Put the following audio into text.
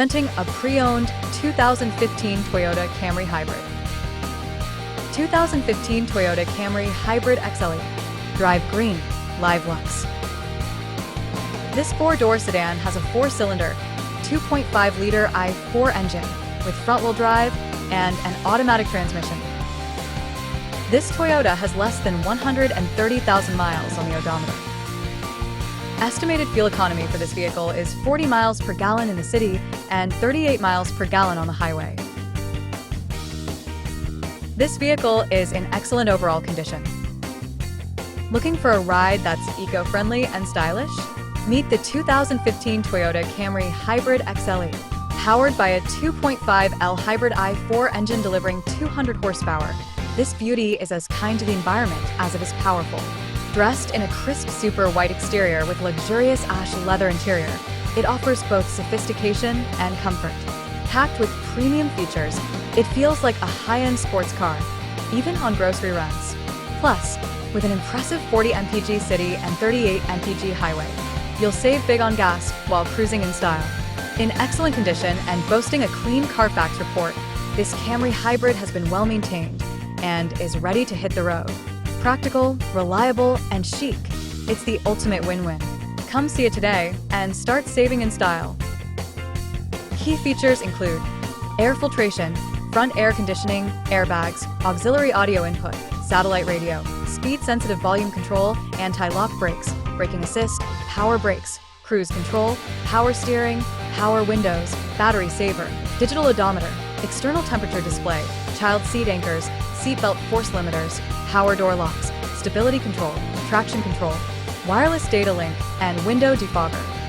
Presenting a pre-owned 2015 Toyota Camry Hybrid. 2015 Toyota Camry Hybrid XLE. Drive green, live lux. This four-door sedan has a four-cylinder, 2.5-liter i4 engine with front-wheel drive and an automatic transmission. This Toyota has less than 130,000 miles on the odometer. Estimated fuel economy for this vehicle is 40 miles per gallon in the city and 38 miles per gallon on the highway. This vehicle is in excellent overall condition. Looking for a ride that's eco-friendly and stylish? Meet the 2015 Toyota Camry Hybrid XLE. Powered by a 2.5L hybrid i4 engine delivering 200 horsepower, this beauty is as kind to the environment as it is powerful. Dressed in a crisp super white exterior with luxurious ash leather interior, it offers both sophistication and comfort. Packed with premium features, it feels like a high-end sports car, even on grocery runs. Plus, with an impressive 40 mpg city and 38 mpg highway, you'll save big on gas while cruising in style. In excellent condition and boasting a clean CARFAX report, this Camry Hybrid has been well maintained and is ready to hit the road. Practical, reliable, and chic. It's the ultimate win-win. Come see it today and start saving in style. Key features include air filtration, front air conditioning, airbags, auxiliary audio input, satellite radio, speed-sensitive volume control, anti-lock brakes, braking assist, power brakes, cruise control, power steering, power windows, battery saver, digital odometer, external temperature display, child seat anchors, seatbelt force limiters, power door locks, stability control, traction control, wireless data link, and window defogger.